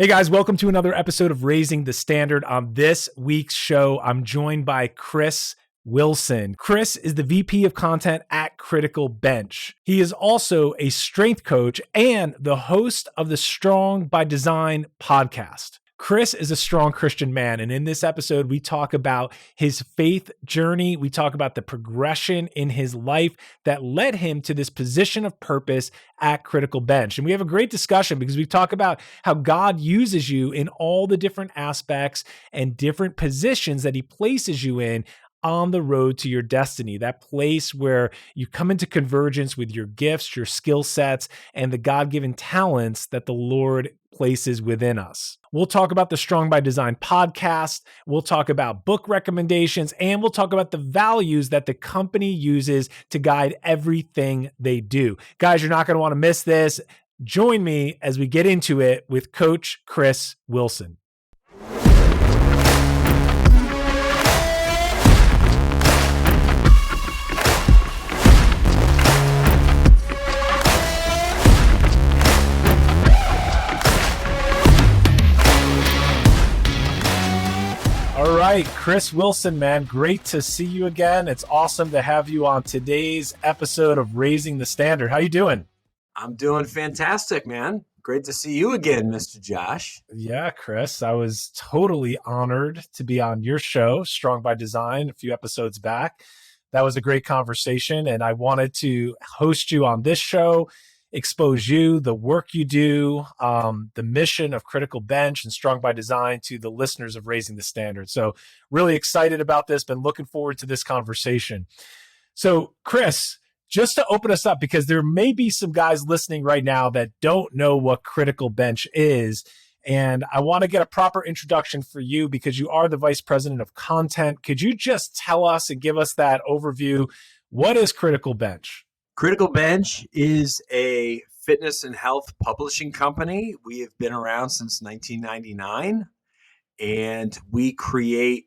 Hey guys, welcome to another episode of Raising the Standard. On this week's show, I'm joined by Chris Wilson. Chris is the VP of Content at Critical Bench. He is also a strength coach and the host of the Strong by Design podcast. Chris is a strong Christian man, and in this episode, we talk about his faith journey. We talk about the progression in his life that led him to this position of purpose at Critical Bench. And we have a great discussion because we talk about how God uses you in all the different aspects and different positions that he places you in on the road to your destiny, that place where you come into convergence with your gifts, your skill sets, and the God-given talents that the Lord places within us. We'll talk about the Strong by Design podcast. We'll talk about book recommendations, and we'll talk about the values that the company uses to guide everything they do. Guys, you're not going to want to miss this. Join me as we get into it with Coach Chris Wilson. All right, Chris Wilson, man, great to see you again. It's awesome to have you on today's episode of Raising the Standard. How you doing? I'm doing fantastic, man. Great to see you again, Mr. Josh. Yeah, Chris, I was totally honored to be on your show, Strong by Design, a few episodes back. That was a great conversation, and I wanted to host you on this show, expose you, the work you do, the mission of Critical Bench and Strong by Design to the listeners of Raising the Standard. So really excited about this, been looking forward to this conversation. So Chris, just to open us up, because there may be some guys listening right now that don't know what Critical Bench is, and I want to get a proper introduction for you because you are the Vice President of Content. Could you just tell us and give us that overview? What is Critical Bench? Critical Bench is a fitness and health publishing company. We have been around since 1999, and we create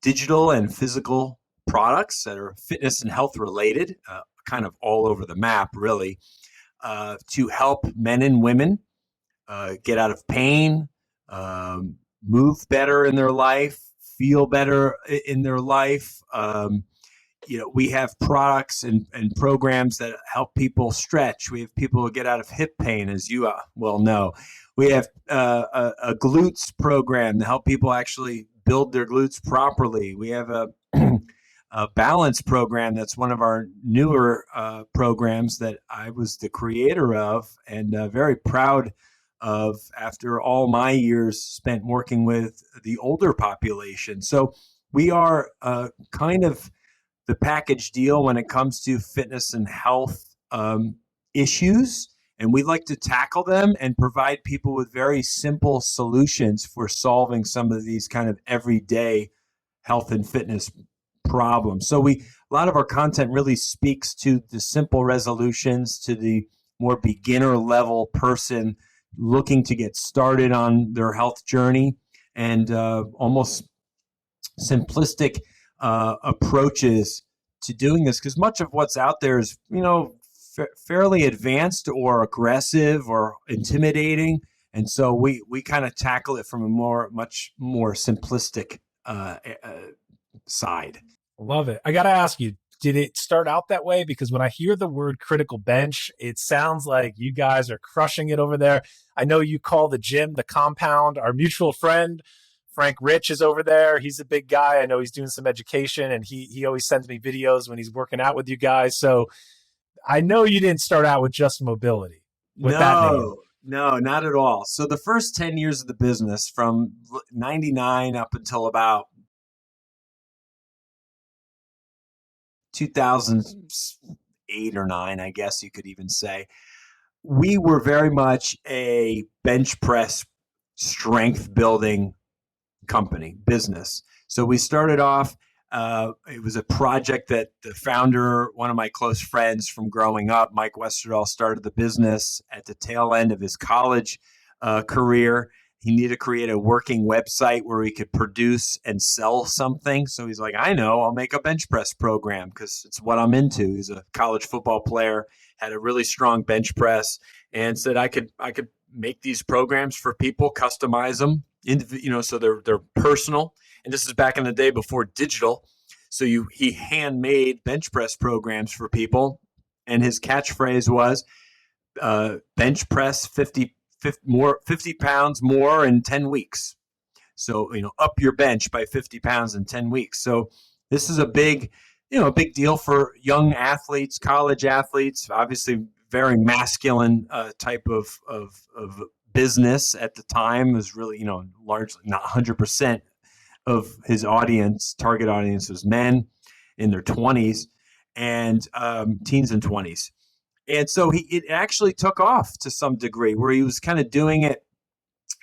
digital and physical products that are fitness and health related, kind of all over the map, really, to help men and women get out of pain, move better in their life, feel better in their life. We have products and programs that help people stretch. We have people who get out of hip pain, as you well know. We have a glutes program to help people actually build their glutes properly. We have a balance program that's one of our newer programs that I was the creator of and very proud of after all my years spent working with the older population. So we are kind of the package deal when it comes to fitness and health issues. And we like to tackle them and provide people with very simple solutions for solving some of these kind of everyday health and fitness problems. So a lot of our content really speaks to the simple resolutions, to the more beginner level person looking to get started on their health journey, and almost simplistic approaches to doing this, because much of what's out there is, fairly advanced or aggressive or intimidating, and so we kind of tackle it from a much more simplistic side. Love it. I got to ask you, did it start out that way? Because when I hear the word Critical Bench, it sounds like you guys are crushing it over there. I know you call the gym the compound. Our mutual friend Frank Rich is over there. He's a big guy. I know he's doing some education, and he always sends me videos when he's working out with you guys. So I know you didn't start out with just mobility with that name. No, not at all. So the first 10 years of the business, from 99 up until about 2008 or 9, I guess you could even say, we were very much a bench press strength building company business. So we started off, it was a project that the founder, one of my close friends from growing up, Mike Westerdahl, started the business at the tail end of his college career. He needed to create a working website where he could produce and sell something. So he's like, I know, I'll make a bench press program because it's what I'm into. He's a college football player, had a really strong bench press, and said I could make these programs for people, customize them, so they're personal. And this is back in the day before digital. So he handmade bench press programs for people, and his catchphrase was bench press 50 pounds more in 10 weeks. So, up your bench by 50 pounds in 10 weeks. So this is a big deal for young athletes, college athletes, obviously very masculine type of business at the time. It was really, largely not 100% of his target audience was men in their 20s and teens and 20s. And so it actually took off to some degree, where he was kind of doing it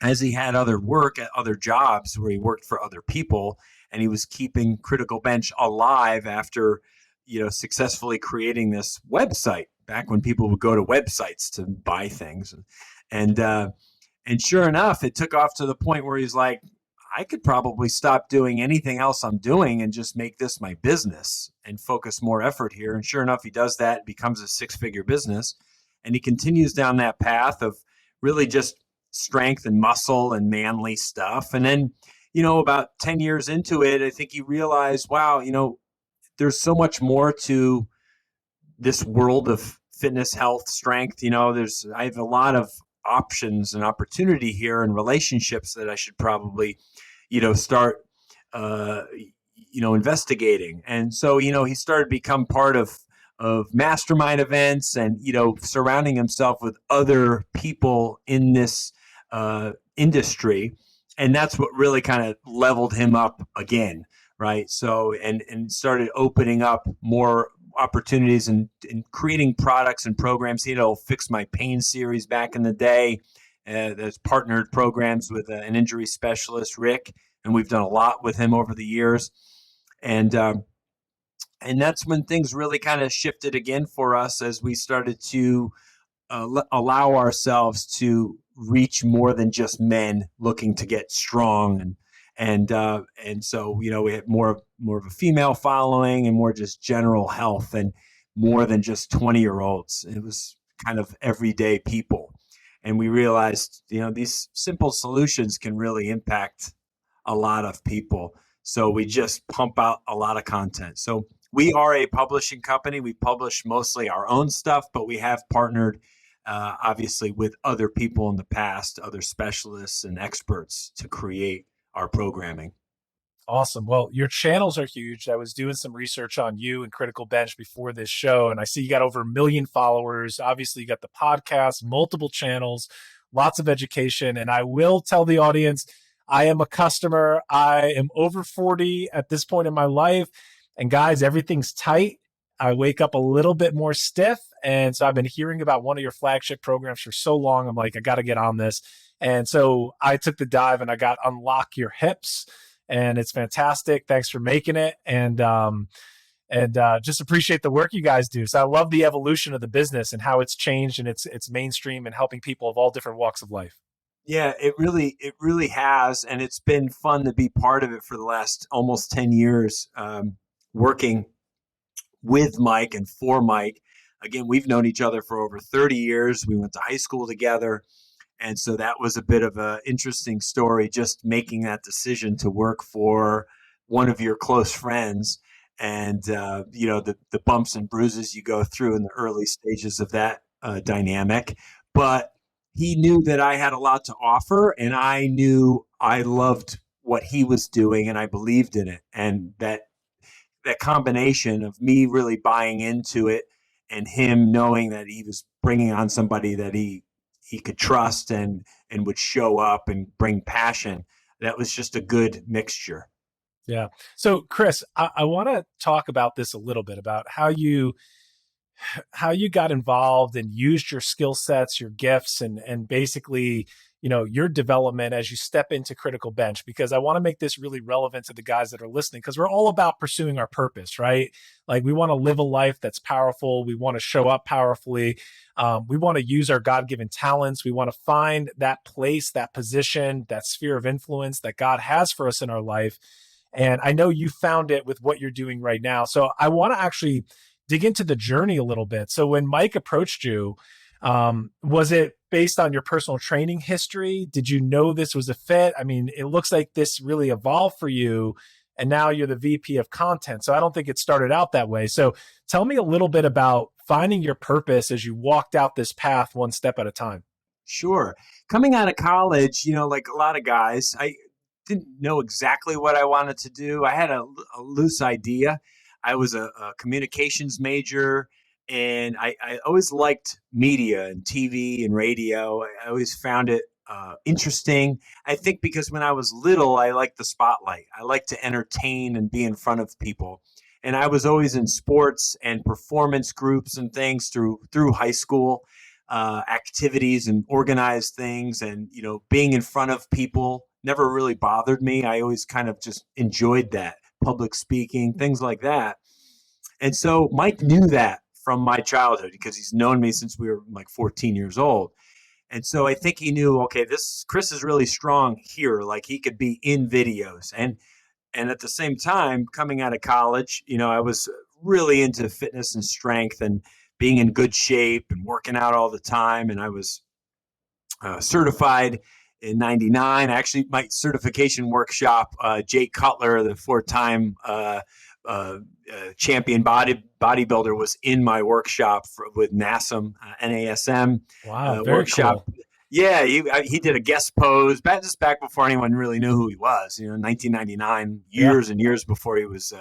as he had other work at other jobs where he worked for other people, and he was keeping Critical Bench alive after, successfully creating this website back when people would go to websites to buy things. And sure enough, it took off to the point where he's like, I could probably stop doing anything else I'm doing and just make this my business and focus more effort here. And sure enough, he does that, becomes a 6-figure business. And he continues down that path of really just strength and muscle and manly stuff. And then, about 10 years into it, I think he realized, wow, there's so much more to this world of fitness, health, strength. I have a lot of options and opportunity here and relationships that I should probably, start, investigating. And so, he started to become part of mastermind events and, surrounding himself with other people in this industry. And that's what really kind of leveled him up again. Right. So, and started opening up more opportunities and creating products and programs. Fix My Pain series back in the day. There's partnered programs with an injury specialist, Rick, and we've done a lot with him over the years. And that's when things really kind of shifted again for us, as we started to allow ourselves to reach more than just men looking to get strong. And so, we had more of a female following and more just general health, and more than just 20-year-olds. It was kind of everyday people. And we realized, these simple solutions can really impact a lot of people. So we just pump out a lot of content. So we are a publishing company. We publish mostly our own stuff, but we have partnered obviously with other people in the past, other specialists and experts, to create our programming. Awesome. Well, your channels are huge. I was doing some research on you and Critical Bench before this show, and I see you got over 1 million followers. Obviously, you got the podcast, multiple channels, lots of education. And I will tell the audience, I am a customer. I am over 40 at this point in my life. And guys, everything's tight. I wake up a little bit more stiff. And so I've been hearing about one of your flagship programs for so long. I'm like, I got to get on this. And so I took the dive and I got Unlock Your Hips, and it's fantastic. Thanks for making it. And just appreciate the work you guys do. So I love the evolution of the business and how it's changed, and it's mainstream and helping people of all different walks of life. Yeah, it really has. And it's been fun to be part of it for the last almost 10 years, working with Mike and for Mike. Again, we've known each other for over 30 years. We went to high school together. And so that was a bit of an interesting story, just making that decision to work for one of your close friends, and, the bumps and bruises you go through in the early stages of that dynamic. But he knew that I had a lot to offer, and I knew I loved what he was doing, and I believed in it. And that combination of me really buying into it and him knowing that he was bringing on somebody that he could trust and would show up and bring passion, that was just a good mixture. Yeah. So Chris, I want to talk about this a little bit, about how you got involved and used your skill sets, your gifts, and basically, your development as you step into Critical Bench, because I want to make this really relevant to the guys that are listening, because we're all about pursuing our purpose, right? Like, we want to live a life that's powerful. We want to show up powerfully. We want to use our God-given talents. We want to find that place, that position, that sphere of influence that God has for us in our life. And I know you found it with what you're doing right now. So I want to actually dig into the journey a little bit. So when Mike approached you, Was it based on your personal training history? Did you know this was a fit? I mean, it looks like this really evolved for you, and now you're the VP of content. So I don't think it started out that way. So tell me a little bit about finding your purpose as you walked out this path one step at a time. Sure. Coming out of college, like a lot of guys, I didn't know exactly what I wanted to do. I had a loose idea. I was a communications major, and I always liked media and TV and radio. I always found it interesting. I think because when I was little, I liked the spotlight. I liked to entertain and be in front of people. And I was always in sports and performance groups and things through high school activities and organized things, and being in front of people never really bothered me. I always kind of just enjoyed that, public speaking, things like that. And so Mike knew that from my childhood because he's known me since we were like 14 years old. And so I think he knew, okay, this Chris is really strong here, like he could be in videos. And at the same time, coming out of college, I was really into fitness and strength and being in good shape and working out all the time. And I was certified in '99. Actually, my certification workshop, Jake Cutler, the four-time champion bodybuilder, was in my workshop with NASM, NASM Wow, very workshop. cool. Yeah, he did a guest pose back before anyone really knew who he was. 1999, Yeah. years and years before he was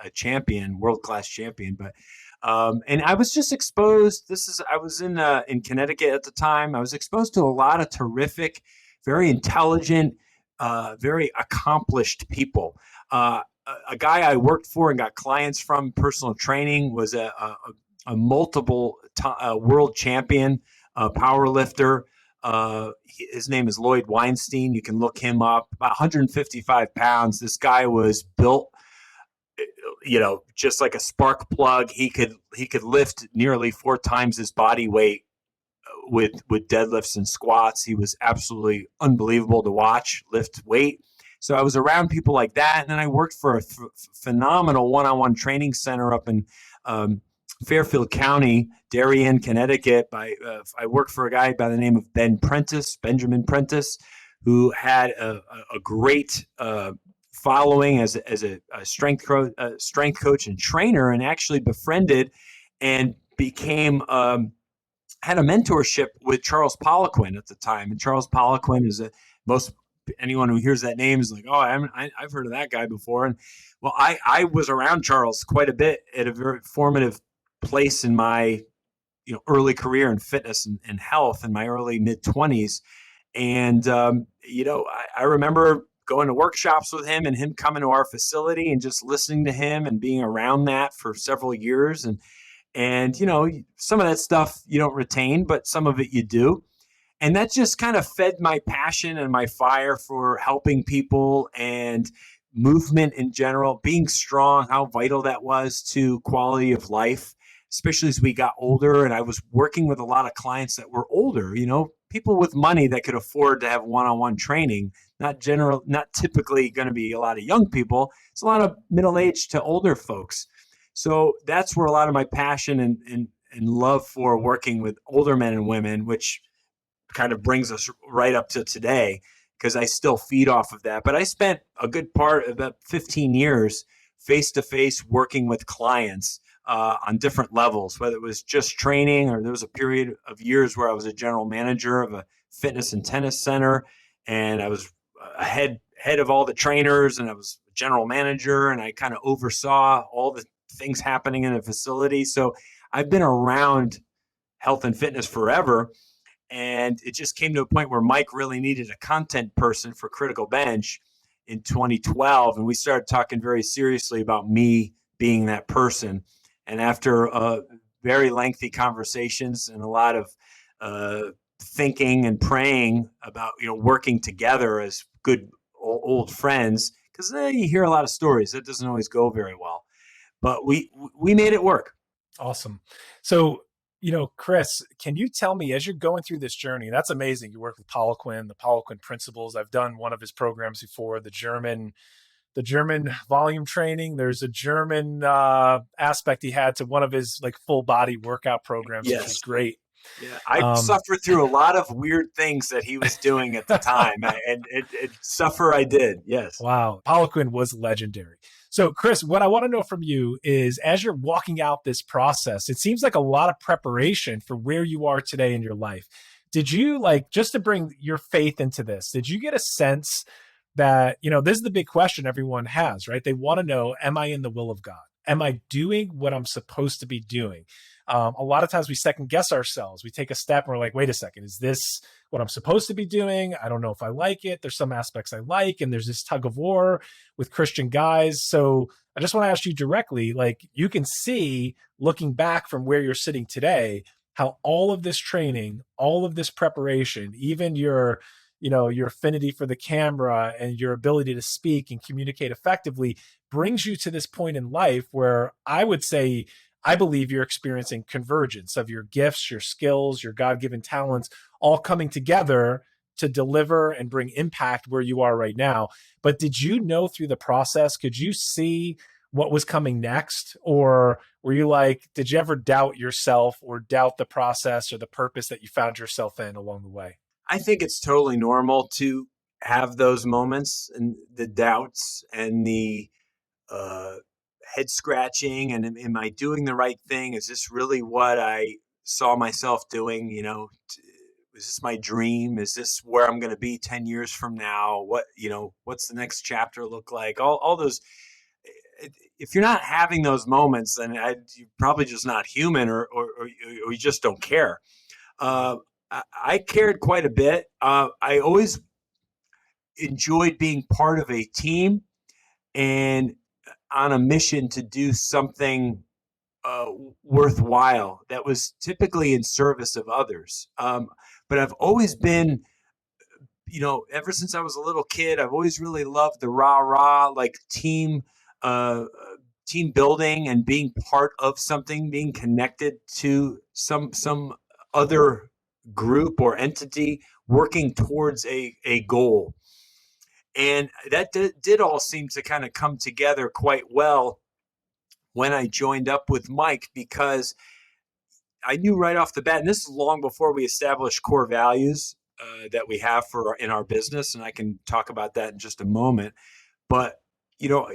a champion, world class champion. But and I was just exposed. I was in Connecticut at the time. I was exposed to a lot of terrific, very intelligent, very accomplished people. A guy I worked for and got clients from personal training was a multiple world champion power lifter. His name is Lloyd Weinstein. You can look him up. About 155 pounds. This guy was built, just like a spark plug. He could lift nearly 4 times his body weight with deadlifts and squats. He was absolutely unbelievable to watch lift weight. So I was around people like that, and then I worked for a phenomenal one-on-one training center up in Fairfield County, Darien, Connecticut. I worked for a guy by the name of Benjamin Prentice, who had a great following as a strength coach and trainer, and actually befriended and became had a mentorship with Charles Poliquin at the time. And Charles Poliquin is anyone who hears that name is like, oh, I've heard of that guy before. And well, I was around Charles quite a bit at a very formative place in my early career in fitness and health in my early mid-20s. And I remember going to workshops with him and him coming to our facility and just listening to him and being around that for several years. And some of that stuff you don't retain, but some of it you do. And that just kind of fed my passion and my fire for helping people and movement in general, being strong, how vital that was to quality of life, especially as we got older. And I was working with a lot of clients that were older, people with money that could afford to have one-on-one training, not typically going to be a lot of young people. It's a lot of middle-aged to older folks. So that's where a lot of my passion and love for working with older men and women, which kind of brings us right up to today, because I still feed off of that. But I spent a good part, about 15 years, face-to-face working with clients on different levels, whether it was just training or there was a period of years where I was a general manager of a fitness and tennis center, and I was a head of all the trainers, and I was a general manager, and I kind of oversaw all the things happening in the facility. So I've been around health and fitness forever. And it just came to a point where Mike really needed a content person for Critical Bench in 2012. And we started talking very seriously about me being that person. And after very lengthy conversations and a lot of thinking and praying about, working together as good old friends, because you hear a lot of stories. That doesn't always go very well. But we made it work. Awesome. So, Chris, can you tell me, as you're going through this journey, that's amazing. You work with Poliquin, the Poliquin principles. I've done one of his programs before, the German volume training. There's a German aspect he had to one of his like full body workout programs, Yes. which is great. Yeah, I Um, suffered through a lot of weird things that he was doing at the time, and suffer I did. Yes. Wow. Poliquin was legendary. So, Chris, what I want to know from you is as you're walking out this process, it seems like a lot of preparation for where you are today in your life. Did you, like, just to bring your faith into this, did you get a sense that, this is the big question everyone has, right? They want to know, am I in the will of God? Am I doing what I'm supposed to be doing? A lot of times we second guess ourselves. We take a step and we're like, wait a second, is this what I'm supposed to be doing? I don't know if I like it. There's some aspects I like, and there's this tug of war with Christian guys. So I just want to ask you directly, like, you can see looking back from where you're sitting today, how all of this training, all of this preparation, even your affinity for the camera and your ability to speak and communicate effectively brings you to this point in life where I would say I believe you're experiencing convergence of your gifts, your skills, your God-given talents all coming together to deliver and bring impact where you are right now. But did you know through the process, could you see what was coming next? Or were you like, did you ever doubt yourself or doubt the process or the purpose that you found yourself in along the way? I think it's totally normal to have those moments and the doubts and the uh, head scratching. And am I doing the right thing? Is this really what I saw myself doing? Is this my dream? Is this where I'm going to be 10 years from now? What's the next chapter look like? All those. If you're not having those moments, then you're probably just not human, or you just don't care. Uh, I cared quite a bit. I always enjoyed being part of a team and on a mission to do something uh, worthwhile that was typically in service of others. But I've always been, ever since I was a little kid, I've always really loved the rah rah, like uh, team building and being part of something, being connected to some other group or entity working towards a goal. And that did all seem to kind of come together quite well when I joined up with Mike, because I knew right off the bat, and this is long before we established core values that we have in our business, and I can talk about that in just a moment. But you know,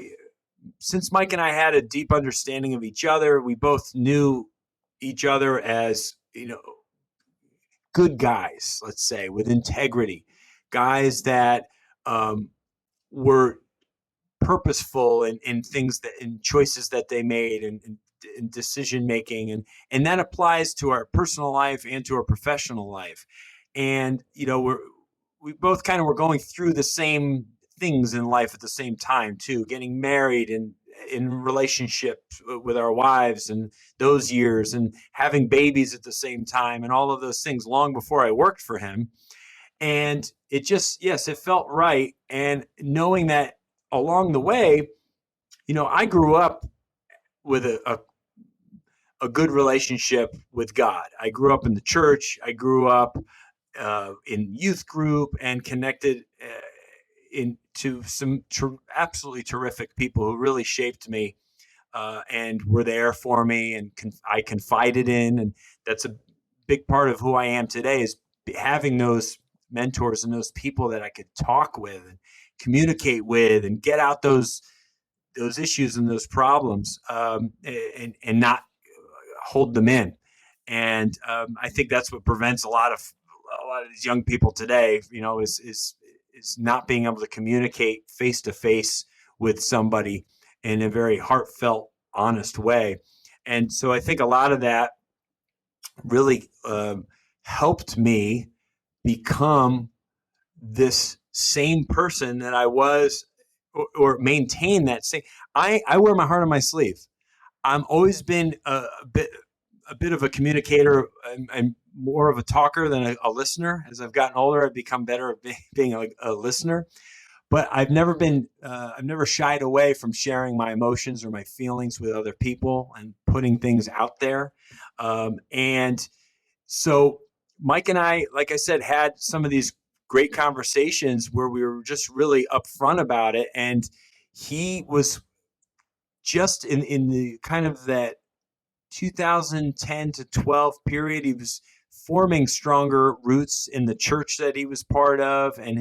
since Mike and I had a deep understanding of each other, we both knew each other as good guys, let's say, with integrity, guys that were purposeful in things that in choices that they made and decision making, and that applies to our personal life and to our professional life. And we both kind of were going through the same things in life at the same time too, getting married and in relationships with our wives and those years, and having babies at the same time, and all of those things long before I worked for him. And it just, yes, it felt right. And knowing that along the way, I grew up with a good relationship with God. I grew up in the church. I grew up in youth group and connected into some absolutely terrific people who really shaped me and were there for me, and I confided in. And that's a big part of who I am today, is having those mentors and those people that I could talk with and communicate with and get out those issues and those problems, and not hold them in. And I think that's what prevents a lot of these young people today, is not being able to communicate face to face with somebody in a very heartfelt, honest way. And so I think a lot of that really helped me become this same person that I was, or maintain that same. I wear my heart on my sleeve. I've always been a bit of a communicator. I'm more of a talker than a listener. As I've gotten older, I've become better at being a listener. But I've never shied away from sharing my emotions or my feelings with other people and putting things out there. And so Mike and I, like I said, had some of these great conversations where we were just really upfront about it. And he was just in the kind of that 2010 to 12 period. He was forming stronger roots in the church that he was part of and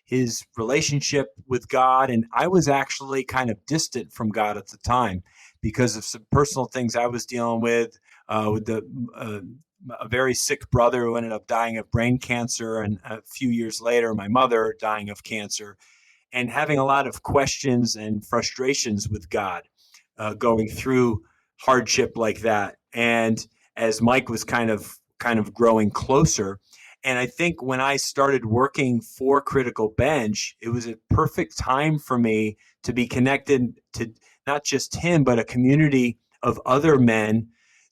his relationship with God. And I was actually kind of distant from God at the time because of some personal things I was dealing with a very sick brother who ended up dying of brain cancer, and a few years later, my mother dying of cancer, and having a lot of questions and frustrations with God, going through hardship like that. And as Mike was kind of growing closer, and I think when I started working for Critical Bench, it was a perfect time for me to be connected to not just him, but a community of other men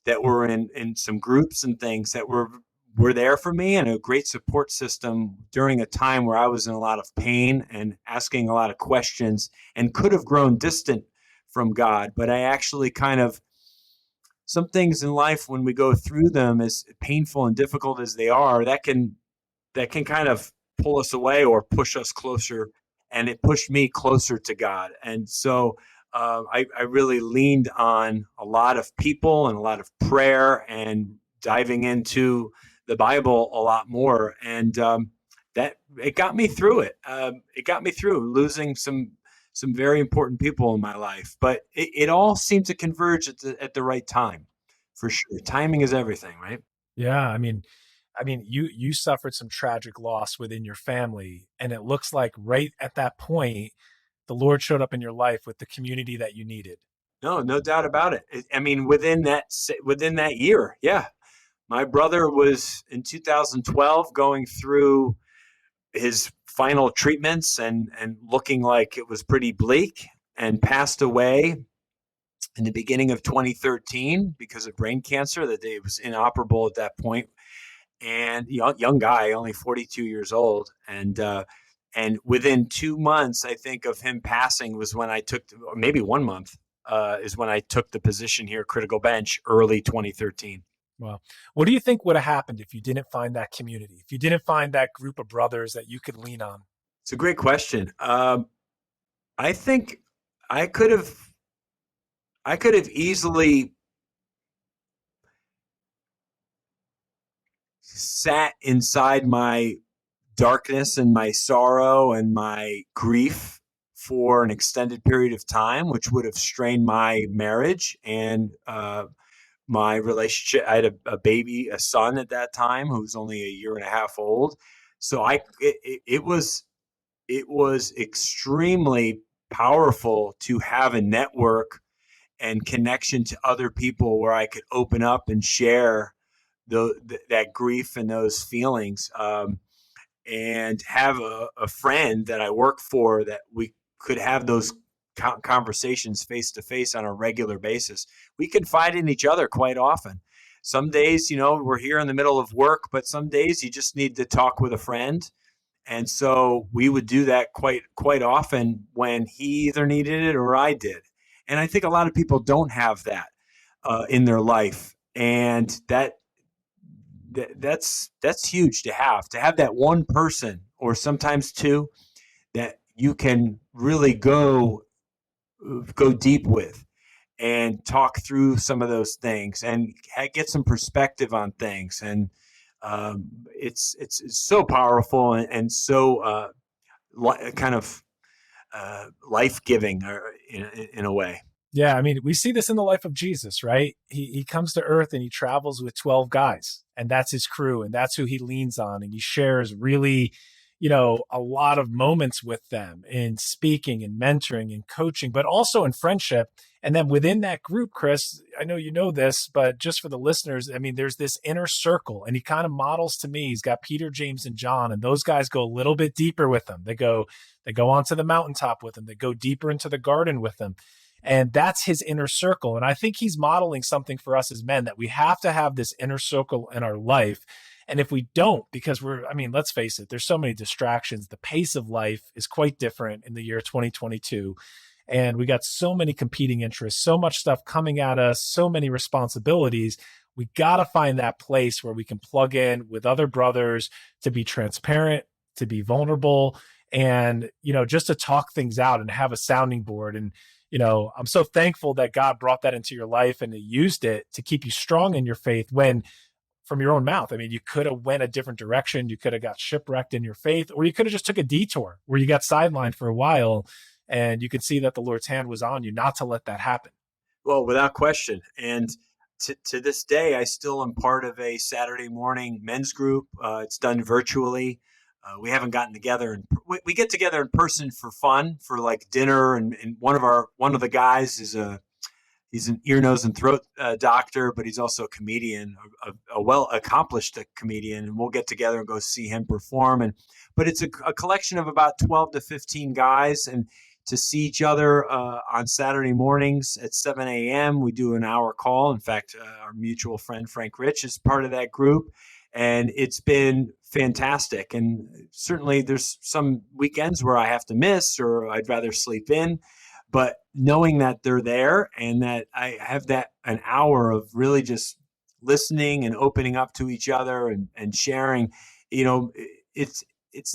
that were in some groups and things that were there for me, and a great support system during a time where I was in a lot of pain and asking a lot of questions and could have grown distant from God. But I actually some things in life, when we go through them, as painful and difficult as they are, that can kind of pull us away or push us closer. And it pushed me closer to God. And so I really leaned on a lot of people and a lot of prayer and diving into the Bible a lot more. And that it got me through it. It got me through losing some very important people in my life. But it all seemed to converge at the right time, for sure. Timing is everything, right? Yeah, you suffered some tragic loss within your family, and it looks like right at that point, the Lord showed up in your life with the community that you needed. No, no doubt about it. I mean, within that year, yeah. My brother was in 2012 going through his final treatments and looking like it was pretty bleak, and passed away in the beginning of 2013 because of brain cancer. That it was inoperable at that point. And young guy, only 42 years old, and within 2 months, I think, of him passing was when I took, or maybe 1 month, is when I took the position here, Critical Bench, early 2013. Well, what do you think would have happened if you didn't find that community? If you didn't find that group of brothers that you could lean on? It's a great question. I think I could have I could have easily sat inside my darkness and my sorrow and my grief for an extended period of time, which would have strained my marriage and my relationship. I had a baby, a son at that time, who was only a year and a half old. So it was extremely powerful to have a network and connection to other people where I could open up and share that grief and those feelings, and have a friend that I work for that we could have those conversations face to face on a regular basis. We confide in each other quite often. Some days, we're here in the middle of work, but some days you just need to talk with a friend. And so we would do that quite often when he either needed it or I did. And I think a lot of people don't have that in their life, and that's huge to have that one person, or sometimes two, that you can really go deep with and talk through some of those things and get some perspective on things. And it's so powerful and so kind of life giving, in a way. Yeah, we see this in the life of Jesus, right? He comes to earth and he travels with 12 guys, and that's his crew, and that's who he leans on, and he shares really, a lot of moments with them in speaking and mentoring and coaching, but also in friendship. And then within that group, Chris, I know you know this, but just for the listeners, there's this inner circle, and he kind of models to me. He's got Peter, James, and John, and those guys go a little bit deeper with him. They go onto the mountaintop with him. They go deeper into the garden with him. And that's his inner circle. And I think he's modeling something for us as men, that we have to have this inner circle in our life. And if we don't, because let's face it, there's so many distractions. The pace of life is quite different in the year 2022. And we got so many competing interests, so much stuff coming at us, so many responsibilities. We got to find that place where we can plug in with other brothers to be transparent, to be vulnerable, and, just to talk things out and have a sounding board. And, I'm so thankful that God brought that into your life and he used it to keep you strong in your faith when, from your own mouth. I mean, you could have went a different direction. You could have got shipwrecked in your faith, or you could have just took a detour where you got sidelined for a while, and you could see that the Lord's hand was on you not to let that happen. Well, without question. And to this day, I still am part of a Saturday morning men's group. It's done virtually. We haven't gotten together, and we get together in person for fun, for like dinner. And one of the guys he's an ear, nose, and throat doctor, but he's also a comedian, a well accomplished comedian, and we'll get together and go see him perform. But it's a collection of about 12 to 15 guys, and to see each other on Saturday mornings at 7 a.m. We do an hour call. In fact, our mutual friend Frank Rich is part of that group, and it's been fantastic. And certainly there's some weekends where I have to miss or I'd rather sleep in. But knowing that they're there and that I have that an hour of really just listening and opening up to each other and sharing, it's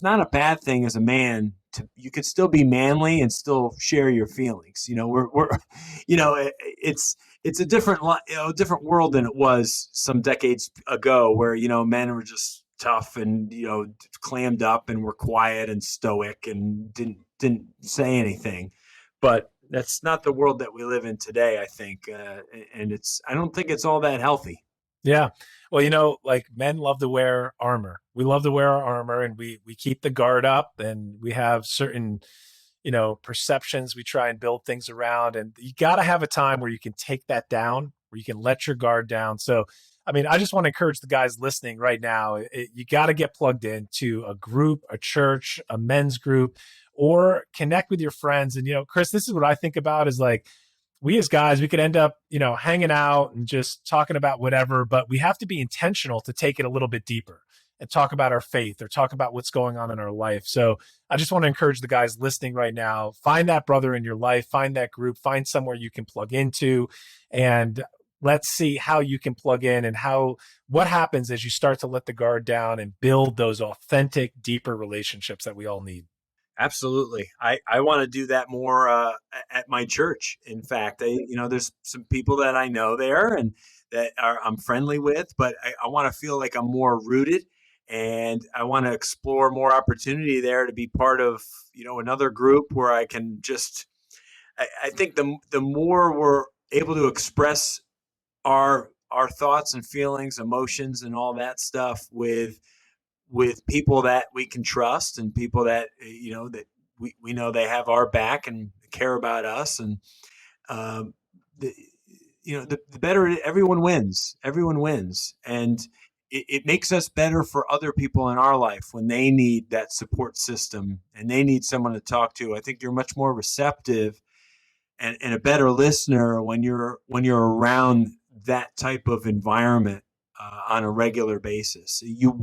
not a bad thing as a man you could still be manly and still share your feelings. We're it's a different world than it was some decades ago, where men were just tough and clammed up and were quiet and stoic and didn't say anything. But that's not the world that we live in today, I think, and I don't think it's all that healthy. Yeah. Well, like men love to wear armor. We love to wear our armor, and we keep the guard up, and we have certain, perceptions we try and build things around. And you got to have a time where you can take that down, where you can let your guard down. So, I mean, I just want to encourage the guys listening right now. You got to get plugged into a group, a church, a men's group, or connect with your friends. And, Chris, this is what I think about is like, we as guys, we could end up, hanging out and just talking about whatever, but we have to be intentional to take it a little bit deeper and talk about our faith or talk about what's going on in our life. So I just want to encourage the guys listening right now, find that brother in your life, find that group, find somewhere you can plug into, and let's see how you can plug in and what happens as you start to let the guard down and build those authentic, deeper relationships that we all need. Absolutely. I want to do that more at my church. In fact, there's some people that I know there and that I'm friendly with, but I want to feel like I'm more rooted, and I want to explore more opportunity there to be part of, another group where I can I think the more we're able to express our thoughts and feelings, emotions, and all that stuff with people that we can trust and people that that we know they have our back and care about us, and the better. Everyone wins, and it makes us better for other people in our life when they need that support system and they need someone to talk to. I think you're much more receptive and a better listener when you're around that type of environment on a regular basis. You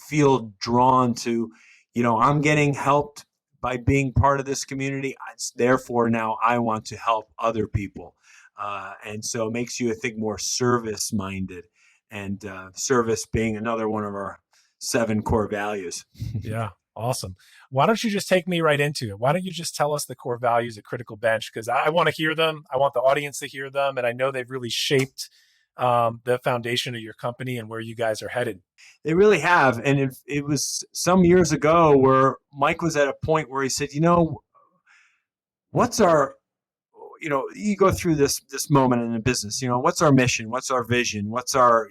feel drawn to, I'm getting helped by being part of this community. Therefore, now I want to help other people. And so it makes you, I think, more service minded, and service being another one of our 7 core values. Yeah. Awesome. Why don't you just take me right into it? Why don't you just tell us the core values at Critical Bench? Because I want to hear them. I want the audience to hear them. And I know they've really shaped the foundation of your company and where you guys are headed. They really have. And it was some years ago where Mike was at a point where he said, what's our, you go through this moment in the business, what's our mission? What's our vision? What's our,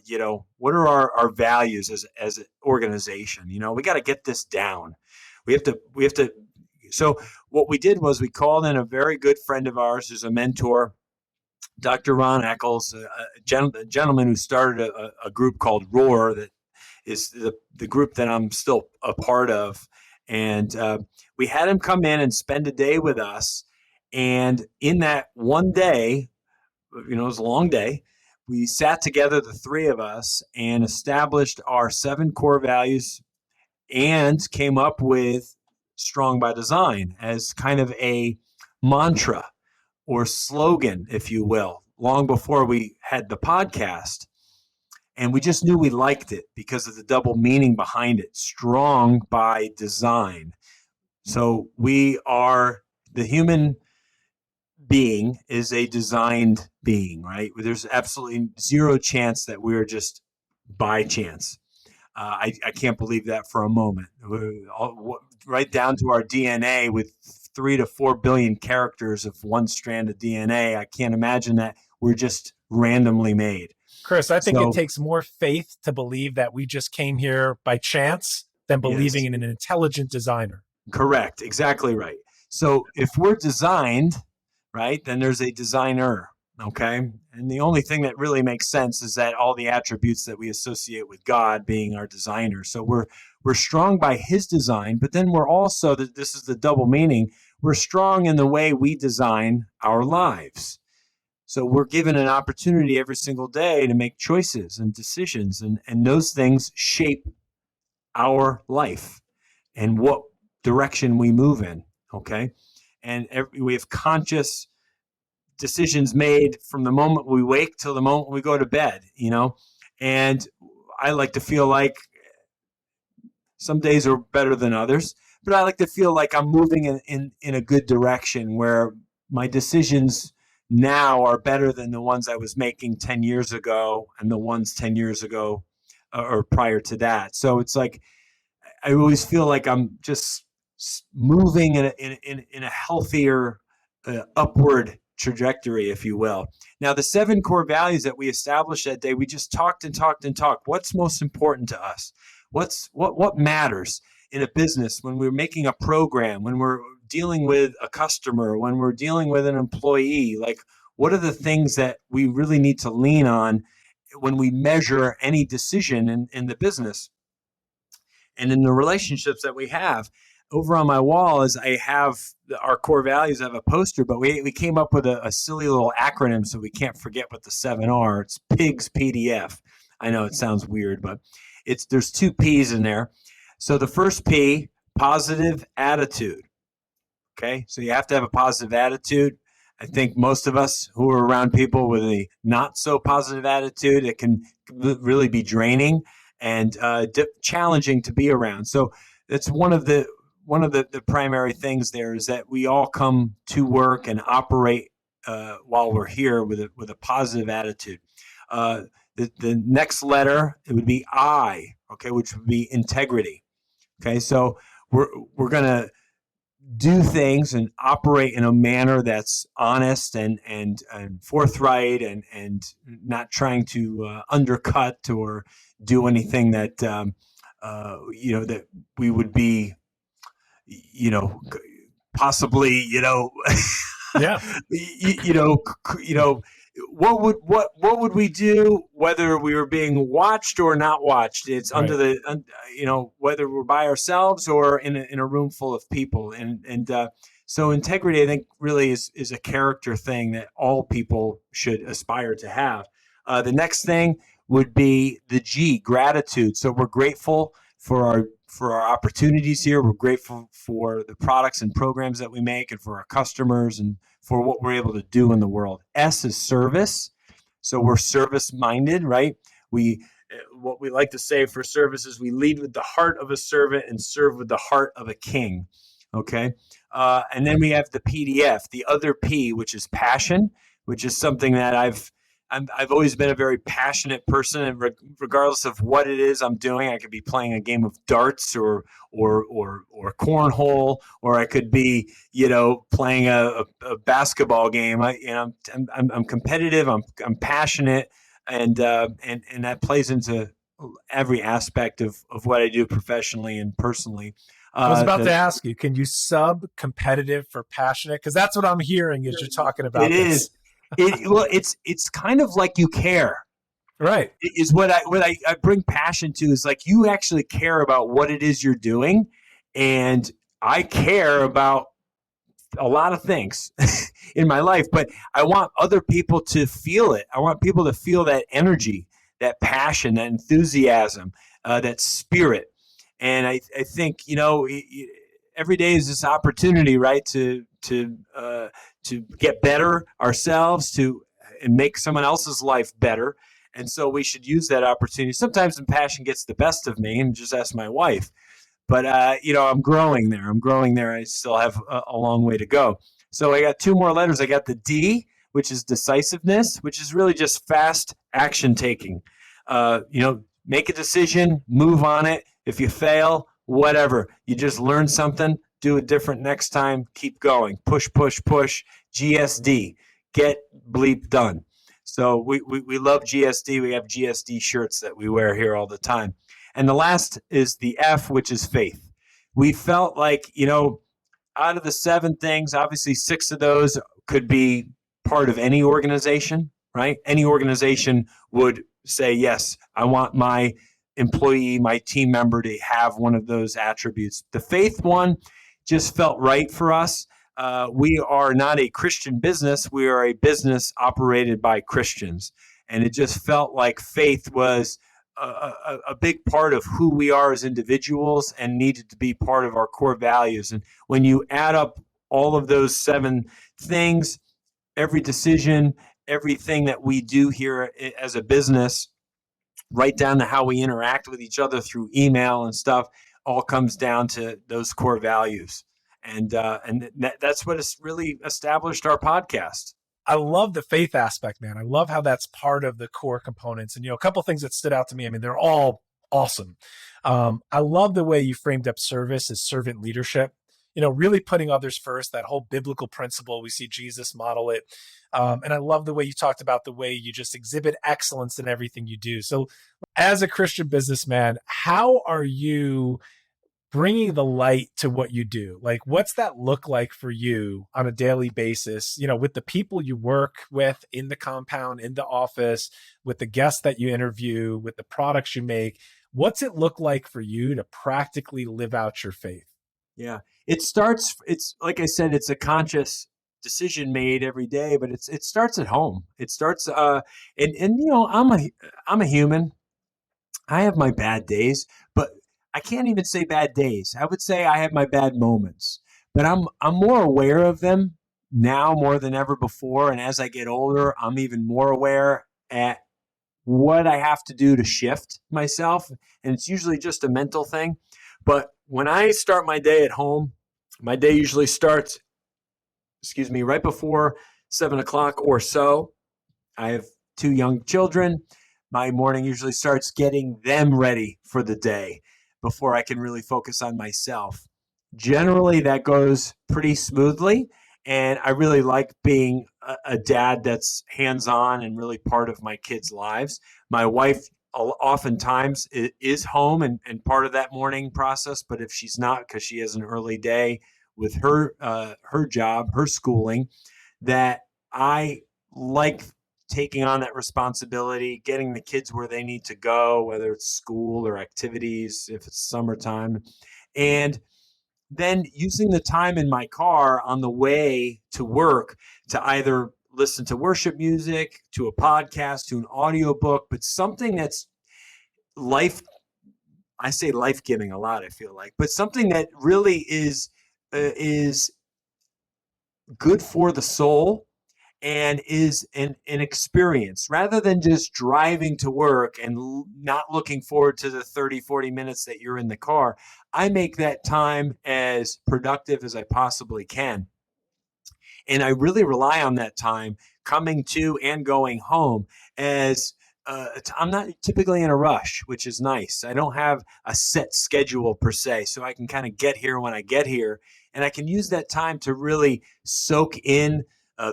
what are our values as an organization? We got to get this down. We have to. So what we did was we called in a very good friend of ours who's a mentor, Dr. Ron Eccles, a gentleman who started a group called Roar that is the group that I'm still a part of. And we had him come in and spend a day with us. And in that one day, it was a long day, we sat together, the 3 of us, and established our 7 core values and came up with Strong by Design as kind of a mantra or slogan, if you will, long before we had the podcast. And we just knew we liked it because of the double meaning behind it. Strong by design. So the human being is a designed being, right? There's absolutely zero chance that we're just by chance. I can't believe that for a moment. Right down to our DNA with 3 to 4 billion characters of one strand of DNA. I can't imagine that we're just randomly made. Chris, I think it So, takes more faith to believe that we just came here by chance than believing yes, in an intelligent designer. correct. Exactly right. So if we're designed, right, then there's a designer. Okay. And the only thing that really makes sense is that all the attributes that we associate with God being our designer. So we're strong by his design, but then we're also, this is the double meaning, we're strong in the way we design our lives. So we're given an opportunity every single day to make choices and decisions, and those things shape our life and what direction we move in. Okay. And we have conscious decisions made from the moment we wake till the moment we go to bed, and I like to feel like some days are better than others, but I like to feel like I'm moving in a good direction where my decisions now are better than the ones I was making 10 years ago and the ones 10 years ago or prior to that. So it's like I always feel like I'm just moving in a healthier, upward trajectory, if you will. Now, the 7 core values that we established that day, we just talked and talked and talked. What's most important to us? What matters in a business when we're making a program, when we're dealing with a customer, when we're dealing with an employee? Like, what are the things that we really need to lean on when we measure any decision in the business? And in the relationships that we have. Over on my wall is I have our core values. I have a poster, but we came up with a silly little acronym so we can't forget what the 7 are. It's PIGS PDF. I know it sounds weird, but there's 2 P's in there. So the first P, positive attitude. Okay, so you have to have a positive attitude. I think most of us who are around people with a not so positive attitude, it can really be draining and challenging to be around. So that's one of the primary things there is that we all come to work and operate while we're here with a positive attitude. The next letter, it would be I, okay, which would be integrity. Okay, so we're gonna do things and operate in a manner that's honest and forthright and not trying to undercut or do anything that that we would be possibly Yeah. what would we do whether we were being watched or not watched? It's Right. under the whether we're by ourselves or in a room full of people, and so integrity, I think, really is a character thing that all people should aspire to have. The next thing would be the G, gratitude. So we're grateful for our opportunities here. We're grateful for the products and programs that we make and for our customers and for what we're able to do in the world. S is service. So we're service minded, right? What we like to say for service is we lead with the heart of a servant and serve with the heart of a king. Okay. And then we have the PDF, the other P, which is passion, which is something that I've always been a very passionate person, and regardless of what it is I'm doing, I could be playing a game of darts or cornhole, or I could be playing a basketball game. I'm competitive. I'm passionate, and that plays into every aspect of what I do professionally and personally. I was about to ask you, can you sub competitive for passionate? Because that's what I'm hearing as you're talking about It is. this. It's kind of like you care. Right. Is what I bring passion to is like you actually care about what it is you're doing, and I care about a lot of things in my life, but I want other people to feel it. I want people to feel that energy, that passion, that enthusiasm, that spirit. And I think every day is this opportunity, right, to get better ourselves, and make someone else's life better. And so we should use that opportunity. Sometimes the passion gets the best of me, and just ask my wife. But I'm growing there. I still have a long way to go. So I got 2 more letters. I got the D, which is decisiveness, which is really just fast action taking. make a decision, move on it. If you fail, whatever. You just learn something, do it different next time, keep going. Push, push, push. GSD, get bleep done. So we love GSD. We have GSD shirts that we wear here all the time. And the last is the F, which is faith. We felt like, out of the 7 things, obviously 6 of those could be part of any organization, right? Any organization would say, yes, I want my employee, my team member to have one of those attributes. The faith one just felt right for us. We are not a Christian business. We are a business operated by Christians. And it just felt like faith was a big part of who we are as individuals and needed to be part of our core values. And when you add up all of those 7 things, every decision, everything that we do here as a business, right down to how we interact with each other through email and stuff, all comes down to those core values. And that's what has really established our podcast. I love the faith aspect, man. I love how that's part of the core components. And, a couple things that stood out to me. I mean, they're all awesome. I love the way you framed up service as servant leadership, really putting others first, that whole biblical principle. We see Jesus model it. And I love the way you talked about the way you just exhibit excellence in everything you do. So as a Christian businessman, how are you bringing the light to what you do? Like, what's that look like for you on a daily basis, with the people you work with in the compound, in the office, with the guests that you interview, with the products you make? What's it look like for you to practically live out your faith? Yeah, it's like I said, it's a conscious decision made every day, but it starts at home. It starts, I'm a human. I have my bad days, but I can't even say bad days. I would say I have my bad moments, but I'm more aware of them now more than ever before. And as I get older, I'm even more aware at what I have to do to shift myself. And it's usually just a mental thing. But when I start my day at home, my day usually starts, right before 7 o'clock or so. I have 2 young children. My morning usually starts getting them ready for the day before I can really focus on myself. Generally, that goes pretty smoothly. And I really like being a dad that's hands-on and really part of my kids' lives. My wife oftentimes is home and part of that morning process. But if she's not, because she has an early day with her job, her schooling, that I like taking on that responsibility, getting the kids where they need to go, whether it's school or activities, if it's summertime, and then using the time in my car on the way to work to either listen to worship music, to a podcast, to an audiobook, but something that's life, I say life-giving a lot, I feel like, but something that really is good for the soul and is an experience rather than just driving to work and not looking forward to the 30-40 minutes that you're in the car. I make that time as productive as I possibly can. And I really rely on that time coming to and going home as I'm not typically in a rush, which is nice. I don't have a set schedule per se, so I can kind of get here when I get here. And I can use that time to really soak in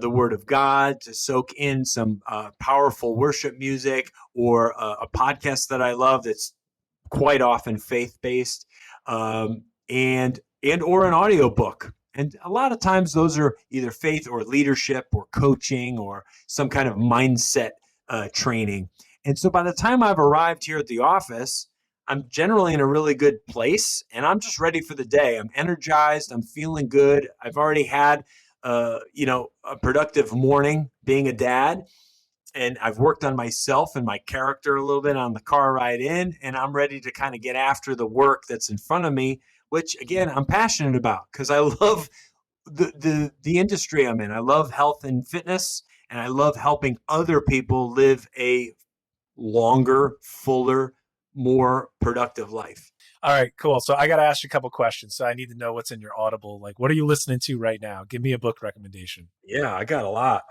the Word of God, to soak in some powerful worship music or a podcast that I love that's quite often faith-based, and or an audiobook. And a lot of times those are either faith or leadership or coaching or some kind of mindset training. And so by the time I've arrived here at the office, I'm generally in a really good place and I'm just ready for the day. I'm energized. I'm feeling good. I've already had, a productive morning being a dad. And I've worked on myself and my character a little bit on the car ride in, and I'm ready to kind of get after the work that's in front of me, which again, I'm passionate about because I love the industry I'm in. I love health and fitness, and I love helping other people live a longer, fuller, more productive life. All right, cool. So I got to ask you a couple questions. So I need to know what's in your Audible. Like, what are you listening to right now? Give me a book recommendation. Yeah, I got a lot.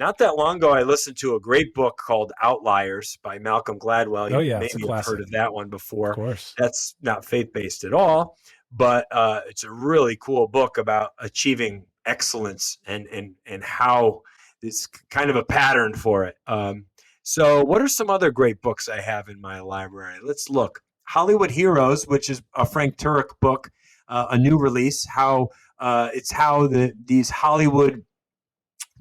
not that long ago, I listened to a great book called Outliers by Malcolm Gladwell. Oh You yeah, it's a maybe have heard classic. of that one Of before. course. That's not faith-based at all, but it's a really cool book about achieving excellence and how it's kind of a pattern for it. So what are some other great books I have in my library? Let's look. Hollywood Heroes, which is a Frank Turek book, a new release. It's how these Hollywood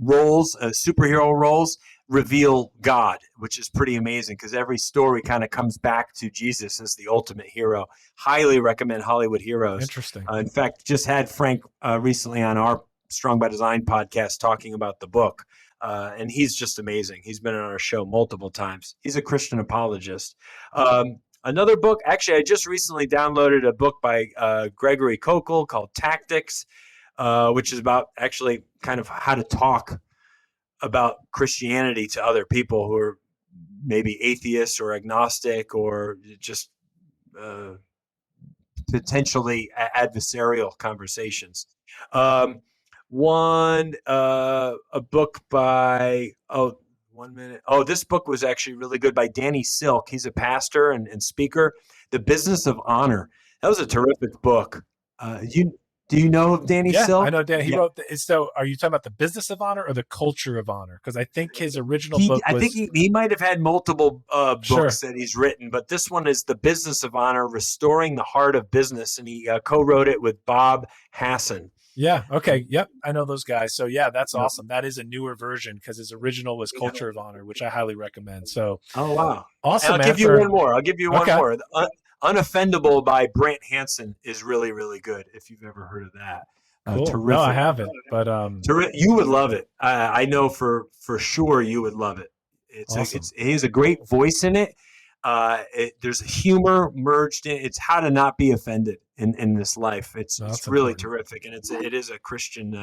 roles, superhero roles, reveal God, which is pretty amazing because every story kind of comes back to Jesus as the ultimate hero. Highly recommend Hollywood Heroes. Interesting. In fact, just had Frank recently on our Strong by Design podcast talking about the book. And he's just amazing. He's been on our show multiple times. He's a Christian apologist. Another book, actually, I just recently downloaded a book by Gregory Kokel called Tactics, which is about actually kind of how to talk about Christianity to other people who are maybe atheists or agnostic or just potentially adversarial conversations. A book by, 1 minute. Oh, this book was actually really good by Danny Silk. He's a pastor and speaker. The Business of Honor. That was a terrific book. Do you know of Danny Yeah, I Silk? know Dan. He Yeah. wrote. So, are you talking about the Business of Honor or the Culture of Honor? Because I think his original book I think was he might have had multiple sure. books that he's written, but this one is The Business of Honor, Restoring the Heart of Business, and he co-wrote it with Bob Hassan. Yeah. Okay. Yep. I know those guys. So yeah, that's Yep. awesome. That is a newer version because his original was Yeah. Culture of Honor, which I highly recommend. So Oh, wow. And awesome, I'll man. give you one more. I'll give you one Okay. more. Unoffendable by Brant Hansen is really, really good if you've ever heard of that. Cool. No, I Terrific. haven't, but You would love it. I know for sure you would love it. awesome. He has a great voice in it. There's humor merged in. It's how to not be offended in this life. No, It's that's really important. terrific, and it is a Christian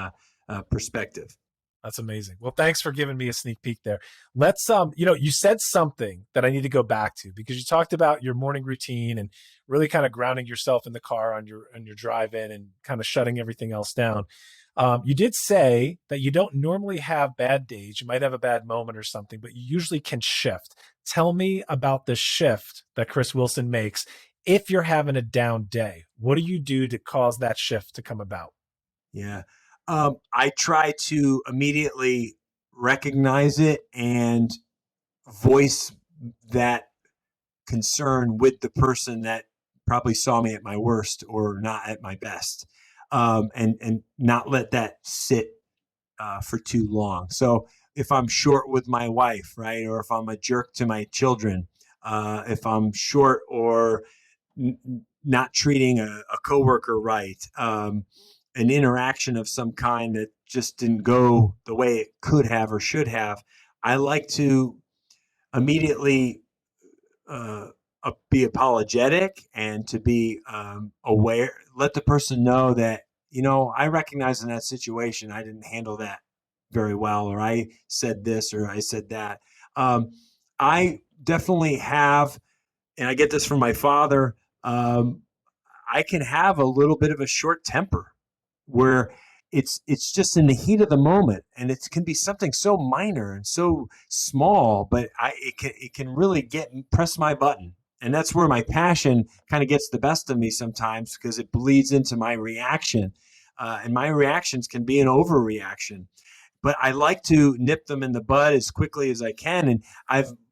perspective. That's amazing. Well, thanks for giving me a sneak peek there. Let's you said something that I need to go back to because you talked about your morning routine and really kind of grounding yourself in the car on your drive in and kind of shutting everything else down. You did say that you don't normally have bad days. You might have a bad moment or something, but you usually can shift. Tell me about the shift that Chris Wilson makes if you're having a down day. What do you do to cause that shift to come about? Yeah. I try to immediately recognize it and voice that concern with the person that probably saw me at my worst or not at my best, and not let that sit for too long. So if I'm short with my wife, right, or if I'm a jerk to my children, if I'm short or not treating a coworker right, an interaction of some kind that just didn't go the way it could have or should have, I like to immediately uh, be apologetic and to be aware, let the person know that, I recognize in that situation, I didn't handle that very well, or I said this, or I said that. I definitely have, and I get this from my father, um, I can have a little bit of a short temper where it's just in the heat of the moment, and it can be something so minor and so small, but it can really press my button, and that's where my passion kind of gets the best of me sometimes because it bleeds into my reaction, and my reactions can be an overreaction, but I like to nip them in the bud as quickly as I can, and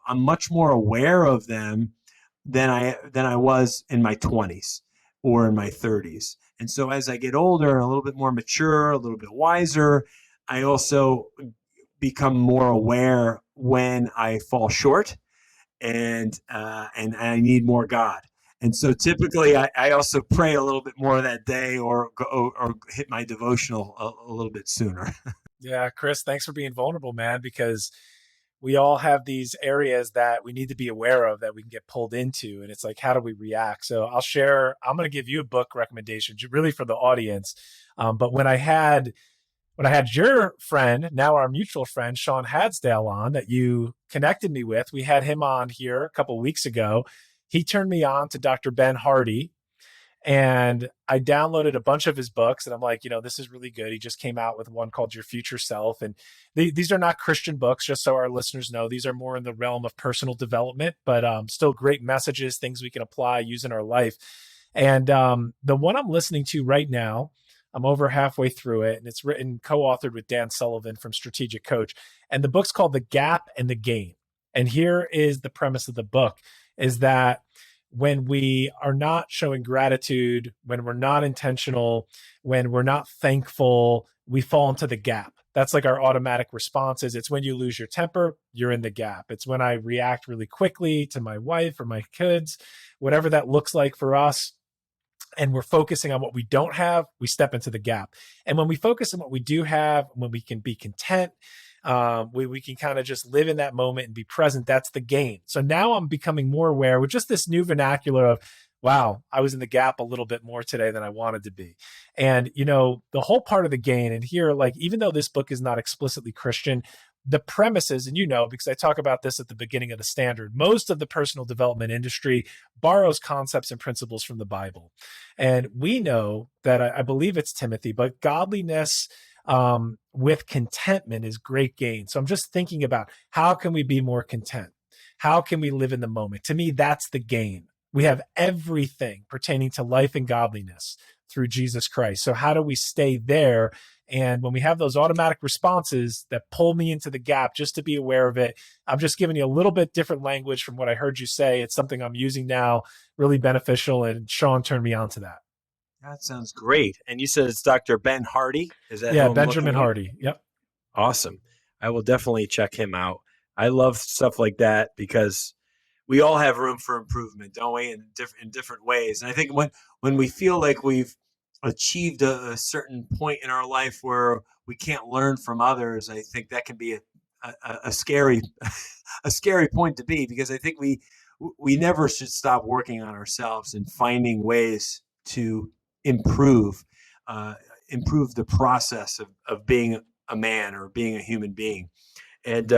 I'm much more aware of them than I was in my 20s or in my 30s. And so as I get older and a little bit more mature, a little bit wiser, I also become more aware when I fall short and I need more God. And so typically I also pray a little bit more that day or hit my devotional a little bit sooner. Yeah, Chris, thanks for being vulnerable, man, because we all have these areas that we need to be aware of that we can get pulled into. And it's like, how do we react? So I'm going to give you a book recommendation really for the audience. But when I had your friend, now our mutual friend, Sean Hadsdale on that you connected me with, we had him on here a couple of weeks ago. He turned me on to Dr. Ben Hardy. And I downloaded a bunch of his books, and I'm like, this is really good. He just came out with one called Your Future Self. And these are not Christian books, just so our listeners know. These are more in the realm of personal development, but still great messages, things we can apply, use in our life. And the one I'm listening to right now, I'm over halfway through it, and it's written, co-authored with Dan Sullivan from Strategic Coach. And the book's called The Gap and the Gain. And here is the premise of the book, is that when we are not showing gratitude, when we're not intentional, when we're not thankful, we fall into the gap. That's like our automatic responses. It's when you lose your temper, you're in the gap. It's when I react really quickly to my wife or my kids, whatever that looks like for us, and we're focusing on what we don't have, we step into the gap. And when we focus on what we do have, when we can be content, we can kind of just live in that moment and be present. That's the gain. So now I'm becoming more aware with just this new vernacular of, wow, I was in the gap a little bit more today than I wanted to be. And, the whole part of the gain, and here, like, even though this book is not explicitly Christian, the premises, and because I talk about this at the beginning of the standard, most of the personal development industry borrows concepts and principles from the Bible. And we know that, I believe it's Timothy, but godliness with contentment is great gain. So I'm just thinking about, how can we be more content? How can we live in the moment? To me, that's the gain. We have everything pertaining to life and godliness through Jesus Christ. So how do we stay there? And when we have those automatic responses that pull me into the gap, just to be aware of it, I'm just giving you a little bit different language from what I heard you say. It's something I'm using now, really beneficial. And Sean turned me on to that. That sounds great. And you said it's Dr. Ben Hardy. Is that Yeah, who I'm Benjamin looking at? Hardy. Yep. Awesome. I will definitely check him out. I love stuff like that because we all have room for improvement, don't we? In different ways. And I think when we feel like we've achieved a certain point in our life where we can't learn from others, I think that can be a scary a scary point to be, because I think we never should stop working on ourselves and finding ways to improve uh, improve the process of being a man or being a human being. And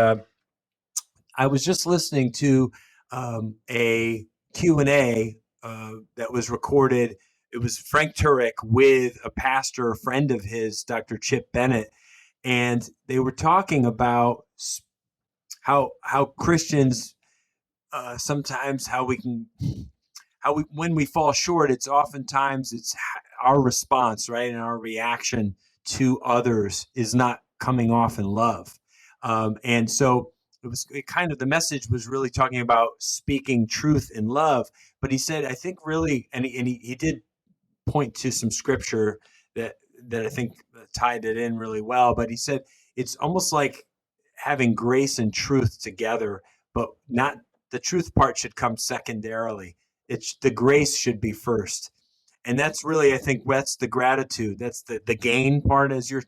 I was just listening to a Q&A that was recorded. It was Frank Turek with a pastor, a friend of his, Dr. Chip Bennett, and they were talking about how Christians sometimes when we fall short, it's oftentimes it's our response, right, and our reaction to others is not coming off in love, and so the message was really talking about speaking truth in love. But he said, I think really, and he did point to some scripture that I think tied it in really well. But he said it's almost like having grace and truth together, but not the truth part should come secondarily. It's the grace should be first. And that's really, I think that's the gratitude. That's the gain part, as you're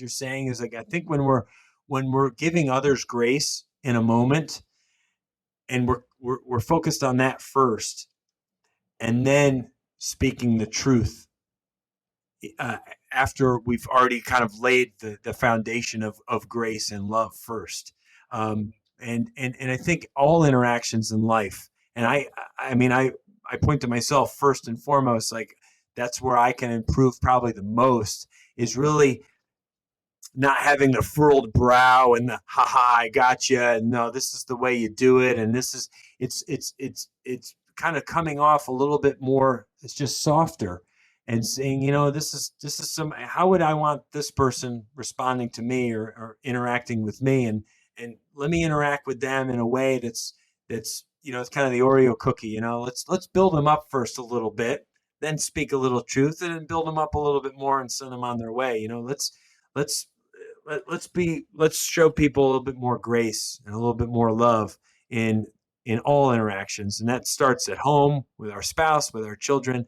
saying, is like, I think when we're giving others grace in a moment, and we're focused on that first, and then speaking the truth uh, after we've already kind of laid the foundation of grace and love first. And I think all interactions in life, and I point to myself first and foremost, like that's where I can improve probably the most, is really not having the furrowed brow and the haha I got you, and no, this is the way you do it, and this is it's kind of coming off a little bit more. It's just softer, and saying, this is some, how would I want this person responding to me, or interacting with me, and let me interact with them in a way that's it's kind of the Oreo cookie. Let's build them up first a little bit, then speak a little truth, and then build them up a little bit more and send them on their way. Let's let's show people a little bit more grace and a little bit more love in all interactions, and that starts at home with our spouse, with our children,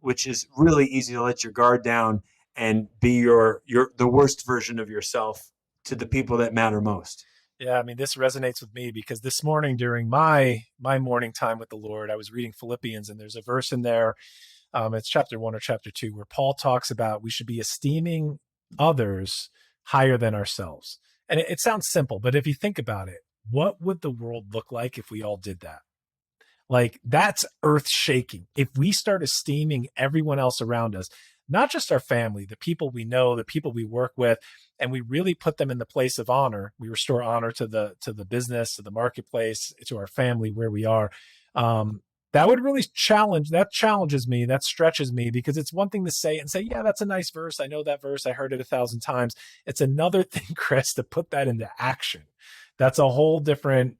which is really easy to let your guard down and be your the worst version of yourself to the people that matter most. Yeah, I mean, this resonates with me because this morning during my morning time with the Lord, I was reading Philippians, and there's a verse in there. It's chapter 1 or chapter 2, where Paul talks about we should be esteeming others higher than ourselves. And it sounds simple, but if you think about it, what would the world look like if we all did that? Like, that's earth shaking. If we start esteeming everyone else around us, not just our family, the people we know, the people we work with, and we really put them in the place of honor, we restore honor to the business, to the marketplace, to our family, where we are. That would really challenges me, that stretches me, because it's one thing to say, yeah, that's a nice verse. I know that verse. I heard it 1,000 times. It's another thing, Chris, to put that into action. That's a whole different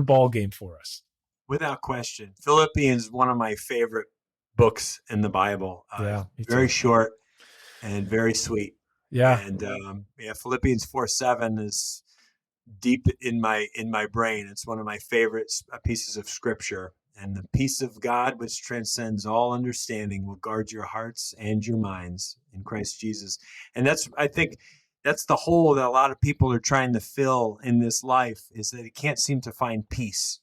ball game for us. Without question. Philippians, one of my favorite books in the Bible. Yeah, very short and very sweet. Yeah. And Philippians 4:7 is deep in my brain. It's one of my favorite pieces of scripture. And the peace of God, which transcends all understanding, will guard your hearts and your minds in Christ Jesus. And I think that's the hole that a lot of people are trying to fill in this life, is that they can't seem to find peace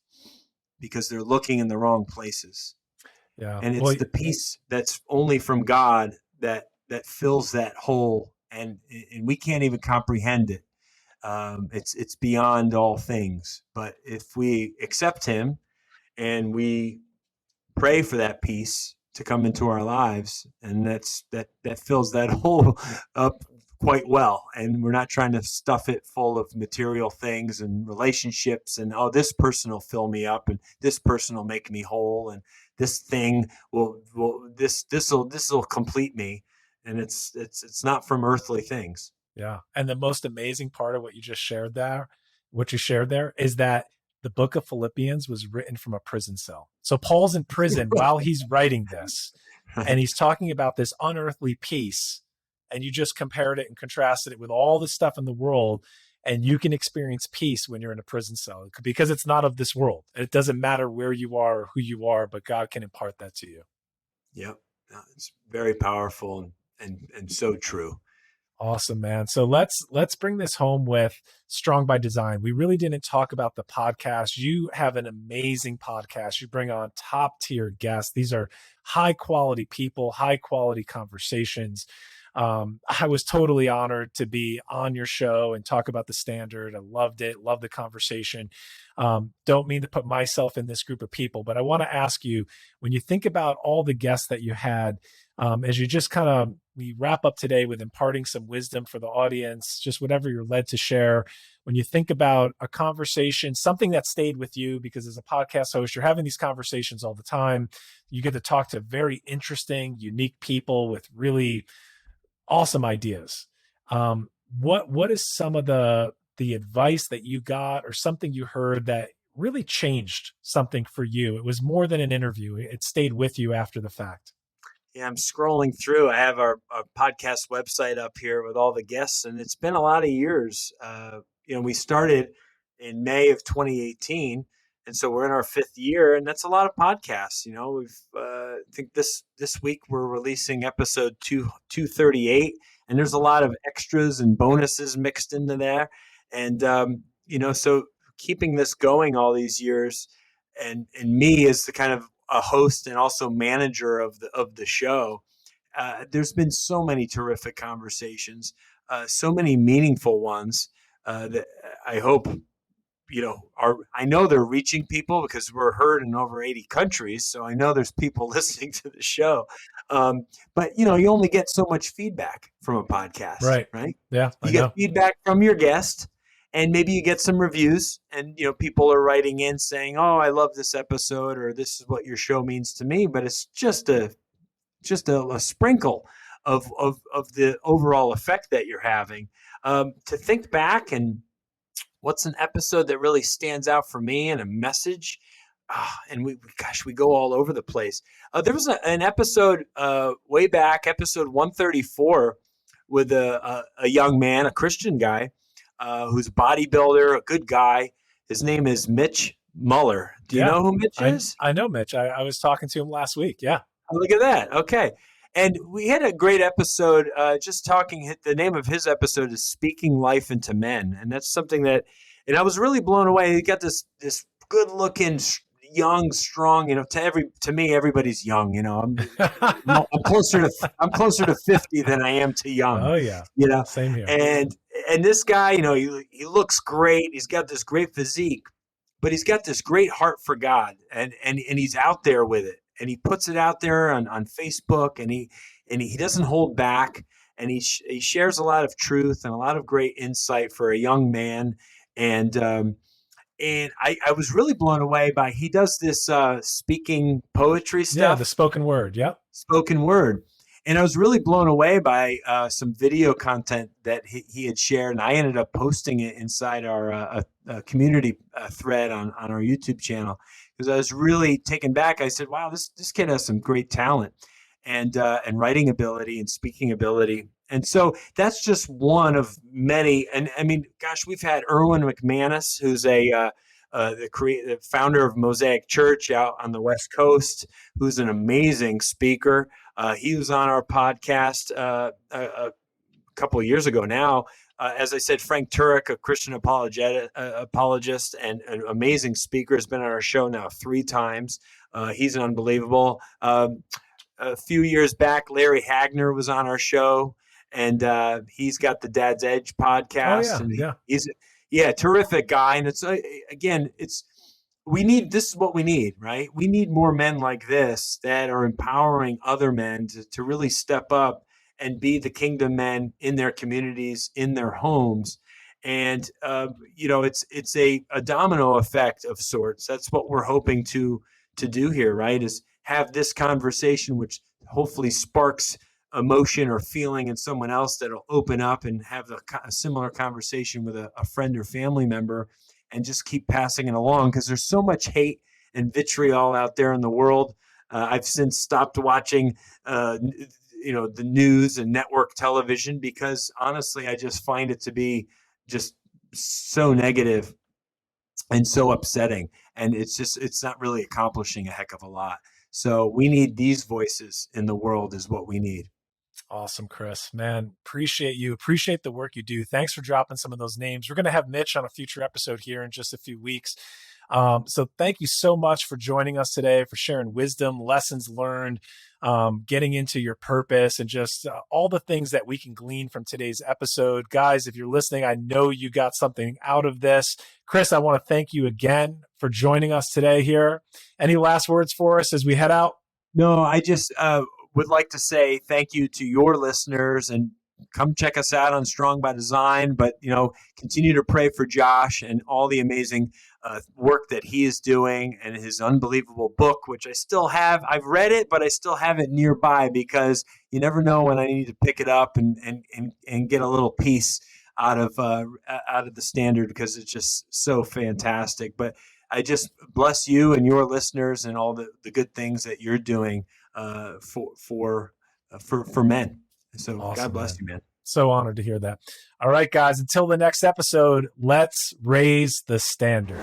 because they're looking in the wrong places. Yeah. And it's the peace that's only from God that fills that hole, and we can't even comprehend it. It's beyond all things. But if we accept him and we pray for that peace to come into our lives, and that fills that hole up quite well. And we're not trying to stuff it full of material things and relationships and, oh, this person will fill me up and this person will make me whole and this thing this will complete me. And it's not from earthly things. Yeah. And the most amazing part of what you shared there is that the book of Philippians was written from a prison cell. So Paul's in prison while he's writing this, and he's talking about this unearthly peace. And you just compared it and contrasted it with all the stuff in the world, and you can experience peace when you're in a prison cell because it's not of this world. It doesn't matter where you are or who you are, but God can impart that to you. Yep. It's very powerful and so true. Awesome, man. So let's bring this home with Strong by Design. We really didn't talk about the podcast. You have an amazing podcast. You bring on top tier guests. These are high quality people, high quality conversations. I was totally honored to be on your show and talk about the standard. I loved it. Loved the conversation. Don't mean to put myself in this group of people, but I want to ask you, when you think about all the guests that you had, as you just we wrap up today with imparting some wisdom for the audience, just whatever you're led to share. When you think about a conversation, something that stayed with you, because as a podcast host, you're having these conversations all the time. You get to talk to very interesting, unique people with really awesome ideas. What is some of the advice that you got or something you heard that really changed something for you? It was more than an interview. It stayed with you after the fact. Yeah, I'm scrolling through. I have our podcast website up here with all the guests, and it's been a lot of years. We started in May of 2018, and so we're in our 5th year, and that's a lot of podcasts. I think this week we're releasing episode 238, and there's a lot of extras and bonuses mixed into there. And so keeping this going all these years, and me as the kind of a host and also manager of the show, there's been so many terrific conversations, so many meaningful ones that I hope I know they're reaching people, because we're heard in over 80 countries. So I know there's people listening to the show. But you only get so much feedback from a podcast, right? Yeah. You get feedback from your guest, and maybe you get some reviews, and people are writing in saying, "Oh, I love this episode," or "This is what your show means to me." But it's just a sprinkle of the overall effect that you're having. To think back, and what's an episode that really stands out for me, and a message, and we go all over the place. There was an episode way back, episode 134, with a young man, a Christian guy, who's a bodybuilder, a good guy. His name is Mitch Muller. Do you know who Mitch is? I know Mitch. I was talking to him last week. Yeah. Oh, look at that. Okay. And we had a great episode just talking. The name of his episode is Speaking Life into Men. And that's something that, and I was really blown away. He got this good looking, young, strong, to me, everybody's young, I'm closer to 50 than I am to young. Oh yeah. Same here. And this guy, he looks great. He's got this great physique, but he's got this great heart for God, and he's out there with it, and he puts it out there on Facebook, and he doesn't hold back, and he shares a lot of truth and a lot of great insight for a young man, and I was really blown away by he does this speaking poetry Yeah, the stuff, spoken word. Yep. spoken word. And I was really blown away by some video content that he had shared, and I ended up posting it inside our community thread on our YouTube channel because I was really taken back. I said, "Wow, this kid has some great talent and writing ability and speaking ability." And so that's just one of many. And I mean, gosh, we've had Erwin McManus, who's the founder of Mosaic Church out on the West Coast, who's an amazing speaker. He was on our podcast a couple of years ago now. As I said, Frank Turek, a Christian apologist and an amazing speaker, has been on our show now 3 times. He's unbelievable. A few years back, Larry Hagner was on our show, and he's got the Dad's Edge Oh podcast, yeah, and yeah. he's a terrific guy. And it's again, this is what we need, right? We need more men like this that are empowering other men to really step up and be the kingdom men in their communities, in their homes. And it's a domino effect of sorts. That's what we're hoping to do here, right? Is have this conversation, which hopefully sparks emotion or feeling in someone else that'll open up and have a similar conversation with a friend or family member, and just keep passing it along, because there's so much hate and vitriol out there in the world. I've since stopped watching the news and network television because honestly I just find it to be just so negative and so upsetting, and it's not really accomplishing a heck of a lot. So we need these voices in the world is what we need. Awesome, Chris. Man, appreciate you. Appreciate the work you do. Thanks for dropping some of those names. We're going to have Mitch on a future episode here in just a few weeks. So thank you so much for joining us today, for sharing wisdom, lessons learned, getting into your purpose, and just all the things that we can glean from today's episode. Guys, if you're listening, I know you got something out of this. Chris, I want to thank you again for joining us today here. Any last words for us as we head out? No, I just would like to say thank you to your listeners, and come check us out on Strong by Design. But continue to pray for Josh and all the amazing work that he is doing, and his unbelievable book, which I still have. I've read it, but I still have it nearby because you never know when I need to pick it up and get a little piece out of the Standard, because it's just so fantastic. But I just bless you and your listeners and all the good things that you're doing for men. So Awesome, God bless man. you, man. So honored to hear that. All right, guys, until the next episode, let's raise the standard.